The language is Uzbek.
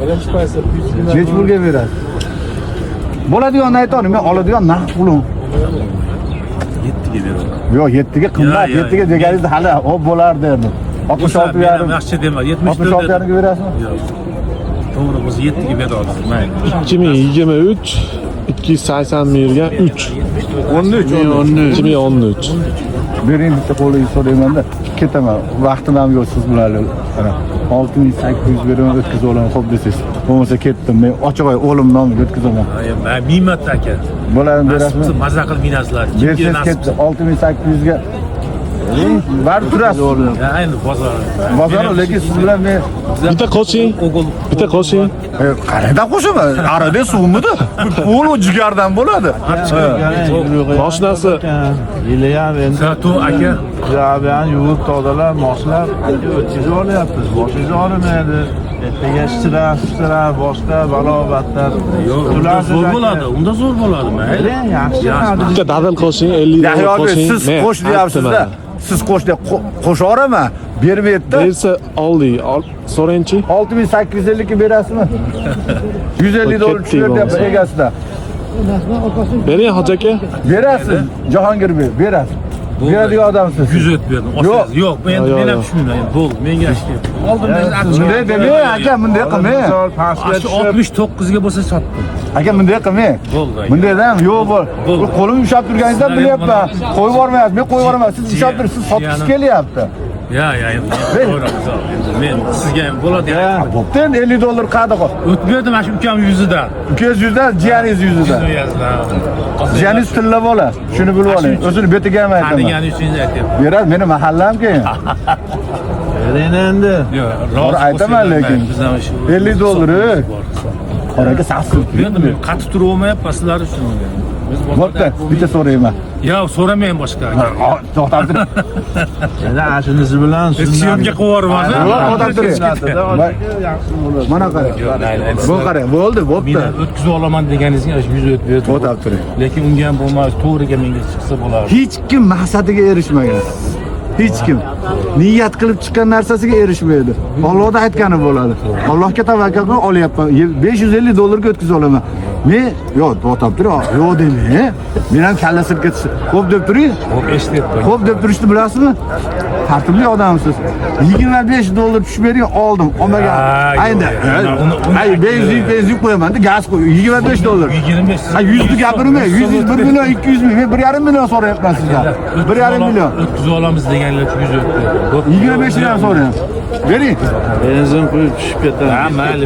birinchi paysa Mechburga beradi. Bo'ladiganini aytaman, men oladigan narx pulim. 7 ga beraman. Yo'q, 7 ga qimmat, 7 ga deganingizda hali hop bo'lardi endi. 66 yarim. Yaxshi dema, 74. 66 yarimga berasizmi? Yo'q. To'g'ri bo'lsa 7 ga beraman. Mayli. 2023 280 milga 3. 13. 2013. Bering bitta qo'liga so'rayman-da, ketaman. Vaqtim ham yo'q siz bilan. Ana 6800 beraman, o'tkazib olaman, xo'p desangiz. Bo'lmasa ketdim. Men ochiq-oy o'lim nomiga o'tkazaman. Men minmat aka. Bo'ladimi berasizmi? Siz maza qilib minasizlar. Bersangiz ketdi 6800 ga. Bar turasiz. Ayni bozor. Bozor, lekin siz bilan men Bitta qo'shing. Bitta qo'shing. Qanday qo'shaman? Arada suvmidi? Pul o jigardan bo'ladi. Mashinasi Yili ham endi Zato aka. Jabian yuvib tozalab, moslab o'tkazib olyapmiz. Boshingiz og'rimaydi. Ertaga shira, boshqa balo-battar. Unda zo'r bo'ladi. Unda zo'r bo'ladi. Mayli. Yaxshi. bitta dadil qo'shing, 50 Yahyo dollar aka, qo'shing. siz qo'sh deyapsiz-da. Siz qo'sh deb qo'shaveraman. Bermaydi-da. Bersa oldi, so'rangchi. 6850 ga berasizmi? 150 dollar tushib deb egasida. Bering hoji aka. Berasiz. Jahongir Bey, berasiz. Beradigan odamsiz. 100 o'tib berdim. Yo'q, men ham tushunmayman. Bo'ldi, menga ashti. Oldimdan Bunday demang, aka, bunday qilmang. Pastga tushib 69 ga bo'lsa sotdim. Aka, bunday qilmang. Bo'ldi aka. Bundaydan yo'q bo'l. Qo'lim ushlab turganingizda bilyapman. Qo'yib yubormayapsiz. Men qo'yib yuboraman. Siz ushlab turibsiz, sotib kelyapti. Ya, endi men sizga ham bo'ladi. Bo'pti, endi 50 dollar qada qol. O'tib berdim mana shu ukam yuzidan. Ukangiz yuzidan, jiyaningiz yuzidan. Jiyaningiz tilla bola. Shuni bilib oling. O'zini betiga ham aytaman. Qanigani uchun aytyapman. Beradi, meni mahallam keyin. bering endi. Yo'q, To'g'ri aytaman lekin. 50 dollar. Qoraga safsiz. Men qatib turib olmayapman sizlar uchun. Bo'pti, bitta so'rayman. Yo'q, so'ramayman boshqa. To'xtab tur. Endi ashunisi bilan Syomka qilib yuborman. To'xtab tur. Mana qarang. Bu qarang, bo'ldi, bo'pti. Men o'tkazib olaman deganingizga 100 o'tib berdim. To'xtab turing. Lekin unga ham bo'lmadi, to'g'riga menga chiqsa bo'lardi. Hech kim maqsadiga erishmagan. Hech kim niyat qilib chiqqan narsasiga erishmaydi. Allohda aytgani bo'ladi. Allohga tavakkal qilib olyapman. 550 dollarga o'tkazib olaman. Men yo'q, to'xtab tur. Yo'q demang. Men ham kalla sirka ketsin. Xo'p deb turing. Xo'p, eshityapman. Xo'p deb turishni bilasizmi? Tartibli odamsiz. 25 dollar tushib bering, oldim. Olmagan. Ayni. Ay, benzin qo'yaman-da, gaz qo'y. 25 dollar. 25. Ha, 100 ni gapirmang. 100 1 million, 200 ming. Men 1,5 million so'rayapman sizdan. 1,5 million. O'tkazib olamiz deganlar 100 o'tib berdim. 25 dan so'rayapman. Bering. benzin quyib tushib ketadi. Ha, mayli.